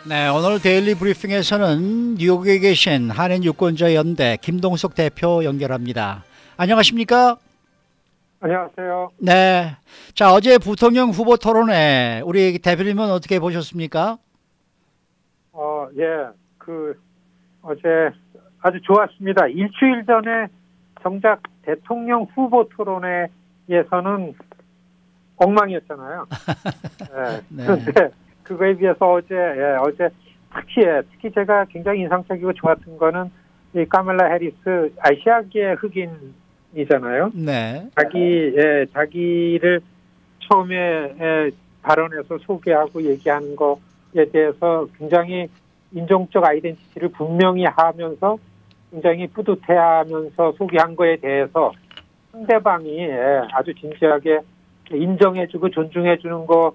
네, 오늘 데일리 브리핑에서는 뉴욕에 계신 한인 유권자 연대 김동석 대표 연결합니다. 안녕하십니까? 안녕하세요. 네. 자, 어제 부통령 후보 토론회 우리 대표님은 어떻게 보셨습니까? 예, 어제 아주 좋았습니다. 일주일 전에 정작 대통령 후보 토론회에서는 엉망이었잖아요. 예, 네. 그런데 그거에 비해서 어제 특히 제가 굉장히 인상적이고 좋았던 거는 이 카멀라 해리스 아시아계 흑인이잖아요. 네. 자기를 처음에 발언에서 소개하고 얘기하는 거에 대해서 굉장히 인종적 아이덴티티를 분명히 하면서 굉장히 뿌듯해하면서 소개한 거에 대해서 상대방이 아주 진지하게 인정해주고 존중해주는 거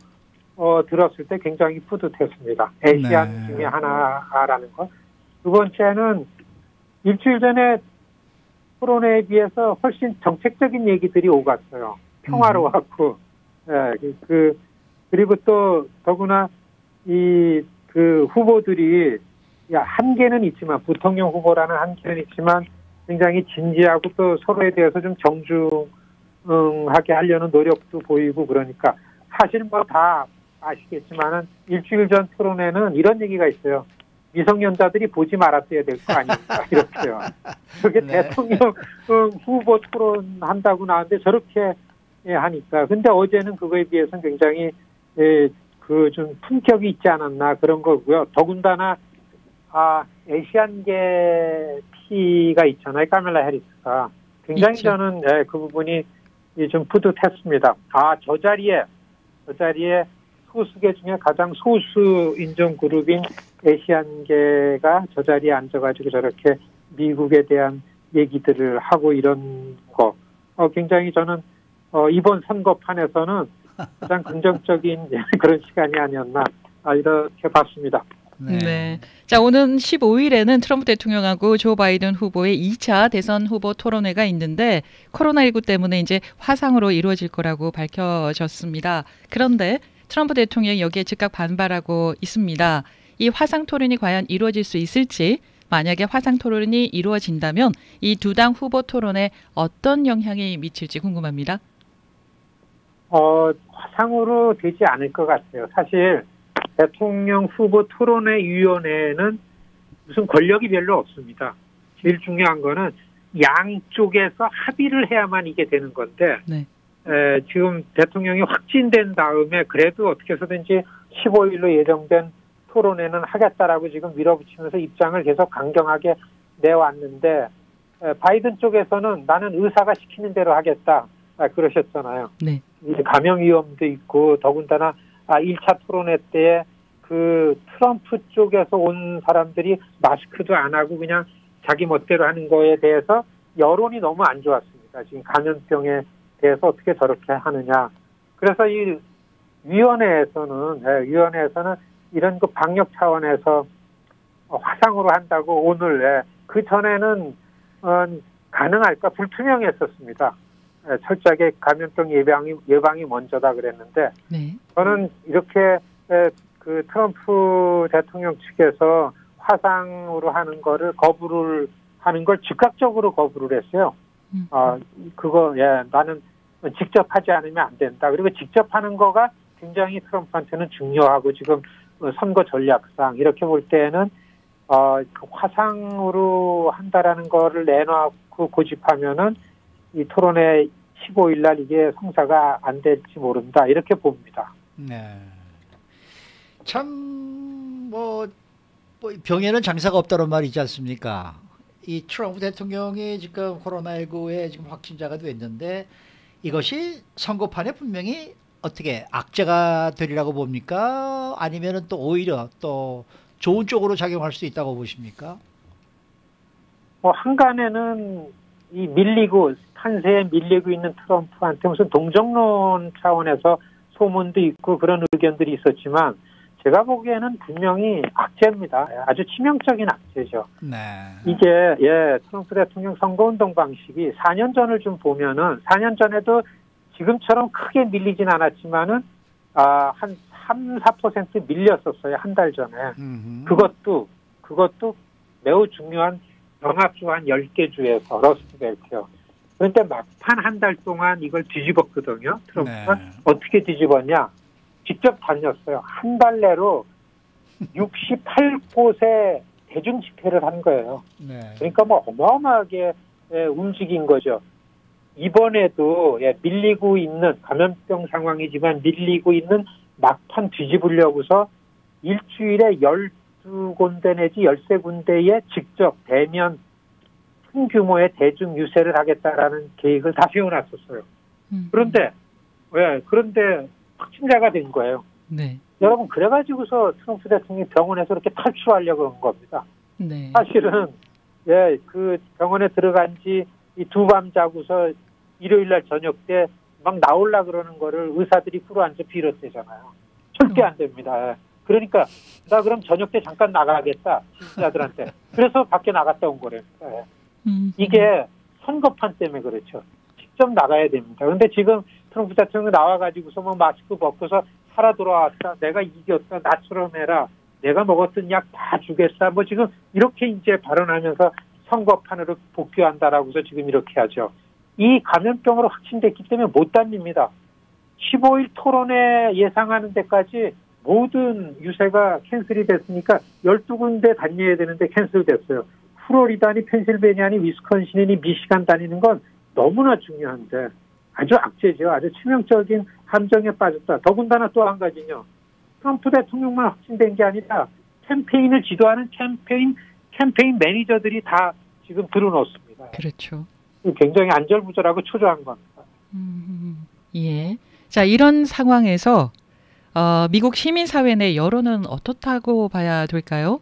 들었을 때 굉장히 뿌듯했습니다. 아시안 중에 하나라는 거. 두 번째는 일주일 전에 토론회에 비해서 훨씬 정책적인 얘기들이 오갔어요. 평화로웠고, 그리고 또 더구나 그 후보들이 한계는 있지만 부통령 후보라는 한계는 있지만 굉장히 진지하고 또 서로에 대해서 좀 정중하게 하려는 노력도 보이고 그러니까 사실 뭐 다 아시겠지만은 일주일 전 토론회는 이런 얘기가 있어요. 미성년자들이 보지 말았어야 될 거 아닙니까? 이렇게요. 그게 네. 대통령 후보 토론한다고 나왔는데 저렇게 하니까. 근데 어제는 그거에 비해서는 굉장히 좀 품격이 있지 않았나 그런 거고요. 더군다나 아시안계 피가 있잖아요. 카멀라 해리스가. 굉장히 있죠. 저는 그 부분이 좀 뿌듯했습니다. 저 자리에 소수계 중에 가장 소수 인종 그룹인 아시안계가 저 자리에 앉아가지고 저렇게 미국에 대한 얘기들을 하고 이런 거 굉장히 저는 이번 선거판에서는 가장 긍정적인 그런 시간이 아니었나 이렇게 봤습니다. 네. 자, 오는 15일에는 트럼프 대통령하고 조 바이든 후보의 2차 대선 후보 토론회가 있는데 코로나19 때문에 이제 화상으로 이루어질 거라고 밝혀졌습니다. 그런데 트럼프 대통령이 여기에 즉각 반발하고 있습니다. 이 화상 토론이 과연 이루어질 수 있을지, 만약에 화상 토론이 이루어진다면 이 두 당 후보 토론에 어떤 영향이 미칠지 궁금합니다. 화상으로 되지 않을 것 같아요. 사실 대통령 후보 토론회 위원회는 무슨 권력이 별로 없습니다. 제일 중요한 거는 양쪽에서 합의를 해야만 이게 되는 건데 네. 지금 대통령이 확진된 다음에 그래도 어떻게 해서든지 15일로 예정된 토론회는 하겠다라고 지금 밀어붙이면서 입장을 계속 강경하게 내왔는데 바이든 쪽에서는 나는 의사가 시키는 대로 하겠다 그러셨잖아요. 네. 이제 감염 위험도 있고 더군다나 1차 토론회 때에 그 트럼프 쪽에서 온 사람들이 마스크도 안 하고 그냥 자기 멋대로 하는 거에 대해서 여론이 너무 안 좋았습니다. 지금 감염병에 대해서 어떻게 저렇게 하느냐. 그래서 이 위원회에서는 이런 그 방역 차원에서 화상으로 한다고 오늘 그 전에는 가능할까 불투명했었습니다. 철저하게 감염병 예방이 먼저다 그랬는데 네. 저는 이렇게 그 트럼프 대통령 측에서 화상으로 하는 거를 거부를 하는 걸 즉각적으로 거부를 했어요. 나는 직접 하지 않으면 안 된다. 그리고 직접 하는 거가 굉장히 트럼프한테는 중요하고 지금 선거 전략상 이렇게 볼 때는 그 화상으로 한다라는 거를 내놓고 고집하면은 이 토론회 15일 날 이게 성사가 안 될지 모른다 이렇게 봅니다. 네. 참 뭐 병에는 장사가 없다는 말이지 않습니까? 이 트럼프 대통령이 지금 코로나19에 지금 확진자가 됐는데 이것이 선거판에 분명히 어떻게 악재가 되리라고 봅니까? 아니면은 또 오히려 또 좋은 쪽으로 작용할 수 있다고 보십니까? 한간에는 이 판세에 밀리고 있는 트럼프한테 무슨 동정론 차원에서 소문도 있고 그런 의견들이 있었지만 제가 보기에는 분명히 악재입니다. 아주 치명적인 악재죠. 네. 이게 트럼프 대통령 선거운동 방식이 4년 전을 좀 보면은 4년 전에도 지금처럼 크게 밀리진 않았지만은 한 3, 4% 밀렸었어요. 한 달 전에. 음흠. 그것도 매우 중요한 병합주 한 10개 주에서 러스트벨트요. 그런데 막판 한 달 동안 이걸 뒤집었거든요. 트럼프가 네. 어떻게 뒤집었냐? 직접 다녔어요. 한 달 내로 68곳에 대중 집회를 한 거예요. 네. 그러니까 뭐 어마어마하게 움직인 거죠. 이번에도 밀리고 있는 감염병 상황이지만 밀리고 있는 막판 뒤집으려고서 일주일에 12군데 내지 13군데에 직접 대면 큰 규모의 대중 유세를 하겠다라는 계획을 다 세워놨었어요. 그런데 확진자가 된 거예요. 네. 여러분, 그래가지고서 트럼프 대통령이 병원에서 이렇게 탈출하려고 그런 겁니다. 네. 사실은 그 병원에 들어간 지 이 두 밤 자고서 일요일 날 저녁 때 막 나올라 그러는 거를 의사들이 끌어앉아 빌었대잖아요. 절대 안 됩니다. 그러니까 나 그럼 저녁 때 잠깐 나가겠다 지지자들한테. 그래서 밖에 나갔다 온 거랍니다. 이게 선거판 때문에 그렇죠. 직접 나가야 됩니다. 그런데 지금 트럼프 대통령이 나와가지고서 뭐 마스크 벗고서 살아 돌아왔다. 내가 이겼다. 나처럼 해라. 내가 먹었던 약 다 주겠다. 뭐 지금 이렇게 이제 발언하면서 선거판으로 복귀한다라고서 지금 이렇게 하죠. 이 감염병으로 확진됐기 때문에 못 다닙니다. 15일 토론회 예상하는 데까지 모든 유세가 캔슬이 됐으니까 12군데 다녀야 되는데 캔슬됐어요. 플로리다니 펜실베니아니 위스콘신이니 미시간 다니는 건 너무나 중요한데 아주 악재죠. 아주 치명적인 함정에 빠졌다. 더군다나 또 한 가지는요. 트럼프 대통령만 확진된 게 아니라 캠페인을 지도하는 캠페인 매니저들이 다 지금 들어놓습니다. 그렇죠. 굉장히 안절부절하고 초조한 겁니다. 예. 자, 이런 상황에서 미국 시민사회 내 여론은 어떻다고 봐야 될까요?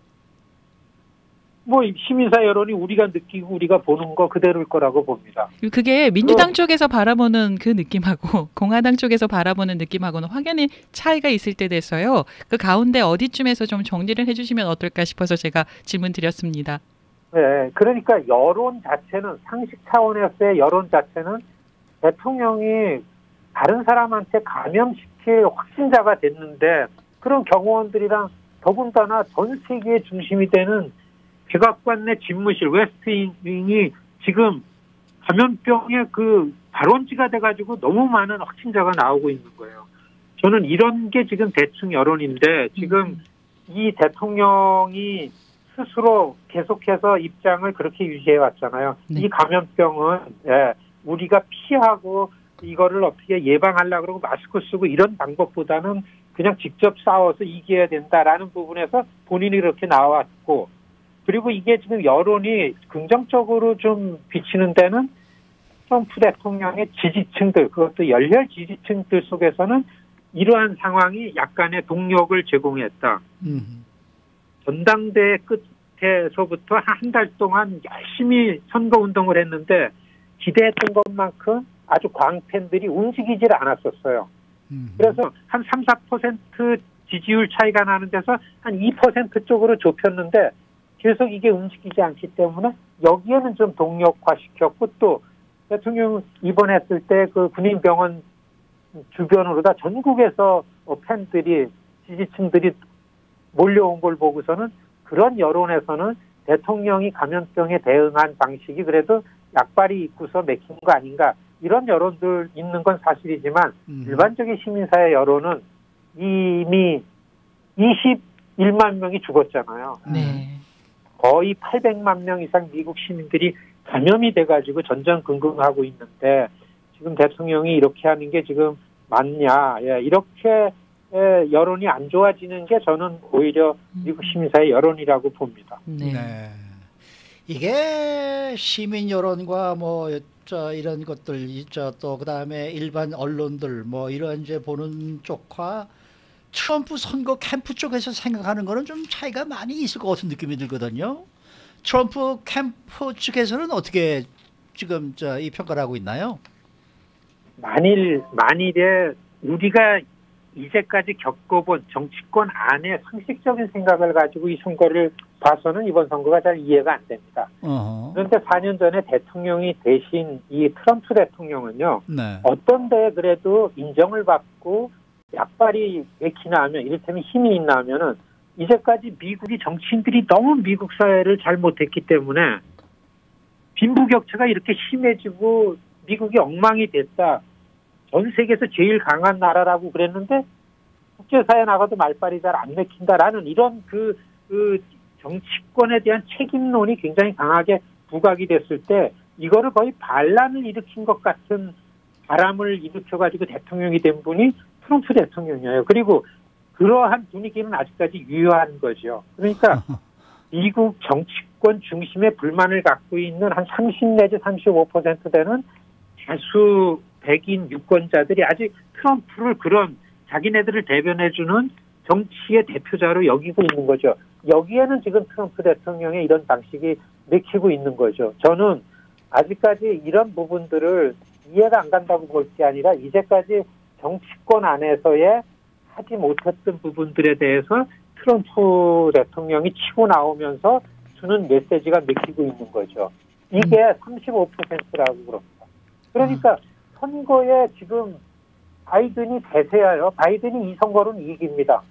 뭐 시민사회 여론이 우리가 느끼고 우리가 보는 거 그대로일 거라고 봅니다. 그게 민주당 쪽에서 바라보는 그 느낌하고 공화당 쪽에서 바라보는 느낌하고는 확연히 차이가 있을 때 돼서요. 그 가운데 어디쯤에서 좀 정리를 해주시면 어떨까 싶어서 제가 질문 드렸습니다. 네, 그러니까 여론 자체는 상식 차원에서의 여론 자체는 대통령이 다른 사람한테 감염시킬 확진자가 됐는데 그런 경호원들이랑 더군다나 전 세계의 중심이 되는 백악관 내 집무실 웨스트윙이 지금 감염병의 그 발원지가 돼가지고 너무 많은 확진자가 나오고 있는 거예요. 저는 이런 게 지금 대충 여론인데 지금 이 대통령이 스스로 계속해서 입장을 그렇게 유지해 왔잖아요. 네. 이 감염병은 우리가 피하고 이거를 어떻게 예방하려고 그러고 마스크 쓰고 이런 방법보다는 그냥 직접 싸워서 이겨야 된다라는 부분에서 본인이 그렇게 나왔고 그리고 이게 지금 여론이 긍정적으로 좀 비치는 데는 트럼프 대통령의 지지층들, 그것도 열혈 지지층들 속에서는 이러한 상황이 약간의 동력을 제공했다. 전당대회 끝에서부터 한 달 동안 열심히 선거운동을 했는데 기대했던 것만큼 아주 광팬들이 움직이질 않았었어요. 그래서 한 3, 4% 지지율 차이가 나는 데서 한 2% 쪽으로 좁혔는데 계속 이게 움직이지 않기 때문에 여기에는 좀 동력화시켰고 또 대통령 입원했을 때 그 군인병원 주변으로 다 전국에서 팬들이 지지층들이 몰려온 걸 보고서는 그런 여론에서는 대통령이 감염병에 대응한 방식이 그래도 약발이 있고서 맥힌 거 아닌가 이런 여론들 있는 건 사실이지만 일반적인 시민사회 여론은 이미 21만 명이 죽었잖아요. 네. 거의 800만 명 이상 미국 시민들이 감염이 돼가지고 전전긍긍하고 있는데 지금 대통령이 이렇게 하는 게 지금 맞냐. 이렇게 여론이 안 좋아지는 게 저는 오히려 미국 시민사회 여론이라고 봅니다. 네. 네. 이게 시민 여론과 뭐 이런 것들 또 그다음에 일반 언론들 뭐 이런 이제 보는 쪽과 트럼프 선거 캠프 쪽에서 생각하는 거는 좀 차이가 많이 있을 것 같은 느낌이 들거든요. 트럼프 캠프 측에서는 어떻게 지금 이 평가를 하고 있나요? 만일에 우리가 이제까지 겪어본 정치권 안에 상식적인 생각을 가지고 이 선거를 봐서는 이번 선거가 잘 이해가 안 됩니다. 그런데 4년 전에 대통령이 되신 이 트럼프 대통령은요. 네. 어떤 데에 그래도 인정을 받고 약발이 맥히나 하면 이를테면 힘이 있나 하면은 이제까지 미국이 정치인들이 너무 미국 사회를 잘 못했기 때문에 빈부격차가 이렇게 심해지고 미국이 엉망이 됐다. 전 세계에서 제일 강한 나라라고 그랬는데 국제사회에 나가도 말빨이 잘 안 맥힌다라는 이런 그 정치권에 대한 책임론이 굉장히 강하게 부각이 됐을 때 이거를 거의 반란을 일으킨 것 같은 바람을 일으켜가지고 대통령이 된 분이 트럼프 대통령이에요. 그리고 그러한 분위기는 아직까지 유효한 거죠. 그러니까 미국 정치권 중심의 불만을 갖고 있는 한 30 내지 35% 되는 다수 백인 유권자들이 아직 트럼프를 그런 자기네들을 대변해주는 정치의 대표자로 여기고 있는 거죠. 여기에는 지금 트럼프 대통령의 이런 방식이 맥히고 있는 거죠. 저는 아직까지 이런 부분들을 이해가 안 간다고 볼 게 아니라 이제까지 정치권 안에서의 하지 못했던 부분들에 대해서 트럼프 대통령이 치고 나오면서 주는 메시지가 맥히고 있는 거죠. 이게 35%라고 그럽니다. 그러니까 선거에 지금 바이든이 대세예요. 바이든이 이 선거는 이깁니다.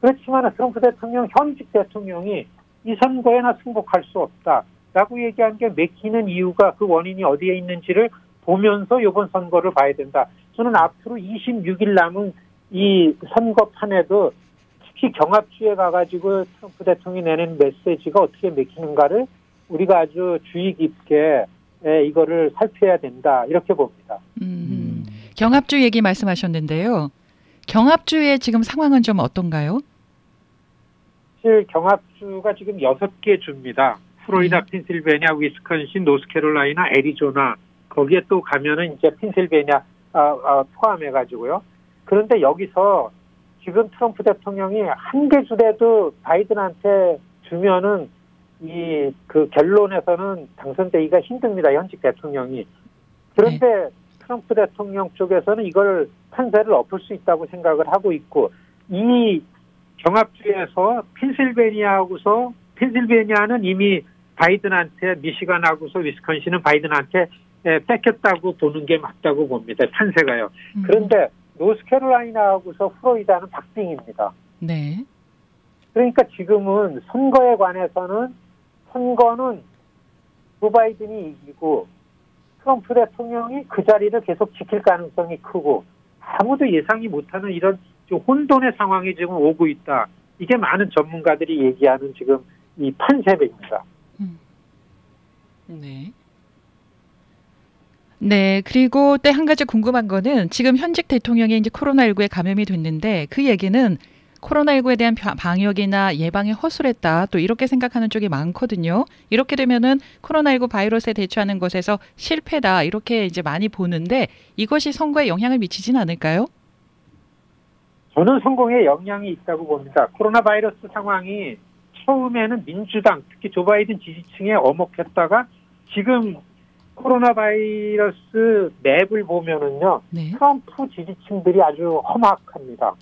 그렇지만 트럼프 대통령, 현직 대통령이 이 선거에나 승복할 수 없다라고 얘기한 게 맥히는 이유가 그 원인이 어디에 있는지를 보면서 이번 선거를 봐야 된다. 저는 앞으로 26일 남은 이 선거판에도 특히 경합주에 가가지고 트럼프 대통령이 내는 메시지가 어떻게 맥히는가를 우리가 아주 주의 깊게 이거를 살펴야 된다. 이렇게 봅니다. 경합주 얘기 말씀하셨는데요. 경합주의 지금 상황은 좀 어떤가요? 사실 경합주가 지금 6개 주입니다. 플로리다, 펜실베니아, 위스콘신, 노스캐롤라이나, 애리조나 거기에 또 가면은 이제 펜실베니아 포함해가지고요. 그런데 여기서 지금 트럼프 대통령이 한 개 주라도 바이든한테 주면은 이 그 결론에서는 당선되기가 힘듭니다. 현직 대통령이. 그런데 트럼프 대통령 쪽에서는 이걸 판세를 엎을 수 있다고 생각을 하고 있고 이 경합주에서 펜실베니아는 이미 바이든한테 미시간하고서 위스콘신은 바이든한테 뺏겼다고 보는 게 맞다고 봅니다. 판세가요. 그런데 노스캐롤라이나하고서 플로리다는 박빙입니다. 네. 그러니까 지금은 선거에 관해서는 선거는 조 바이든이 이기고 트럼프 대통령이 그 자리를 계속 지킬 가능성이 크고 아무도 예상이 못하는 이런 좀 혼돈의 상황이 지금 오고 있다. 이게 많은 전문가들이 얘기하는 지금 이 판세입니다. 네. 네, 그리고 또 한 가지 궁금한 거는 지금 현직 대통령이 이제 코로나19에 감염이 됐는데 그 얘기는 코로나19에 대한 방역이나 예방에 허술했다. 또 이렇게 생각하는 쪽이 많거든요. 이렇게 되면은 코로나19 바이러스에 대처하는 것에서 실패다. 이렇게 이제 많이 보는데 이것이 선거에 영향을 미치진 않을까요? 저는 성공에 영향이 있다고 봅니다. 코로나 바이러스 상황이 처음에는 민주당, 특히 조 바이든 지지층에 어목했다가 지금 코로나 바이러스 맵을 보면은요, 네. 트럼프 지지층들이 아주 험악합니다.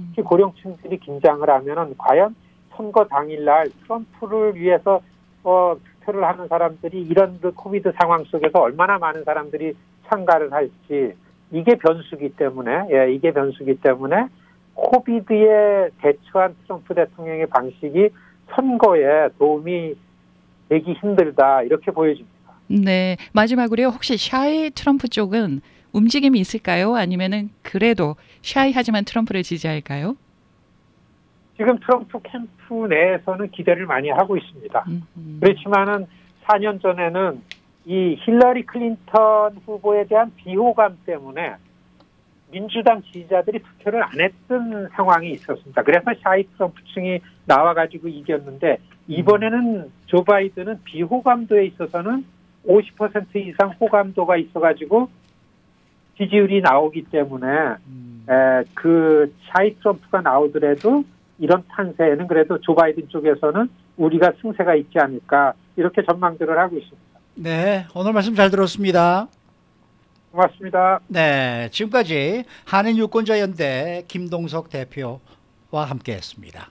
특히 고령층들이 긴장을 하면은 과연 선거 당일날 트럼프를 위해서 투표를 하는 사람들이 이런 그 코비드 상황 속에서 얼마나 많은 사람들이 참가를 할지 이게 변수기 때문에 이게 변수기 때문에 코비드에 대처한 트럼프 대통령의 방식이 선거에 도움이 되기 힘들다 이렇게 보여집니다. 네, 마지막으로요. 혹시 샤이 트럼프 쪽은 움직임이 있을까요? 아니면은 그래도 샤이하지만 트럼프를 지지할까요? 지금 트럼프 캠프 내에서는 기대를 많이 하고 있습니다. 그렇지만은 4년 전에는 이 힐러리 클린턴 후보에 대한 비호감 때문에 민주당 지지자들이 투표를 안 했던 상황이 있었습니다. 그래서 샤이 트럼프층이 나와가지고 이겼는데 이번에는 조 바이든은 비호감도에 있어서는 50% 이상 호감도가 있어가지고 지지율이 나오기 때문에 그 샤이 트럼프가 나오더라도 이런 판세에는 그래도 조 바이든 쪽에서는 우리가 승세가 있지 않을까 이렇게 전망들을 하고 있습니다. 네, 오늘 말씀 잘 들었습니다. 고맙습니다. 네, 지금까지 한인유권자연대 김동석 대표와 함께했습니다.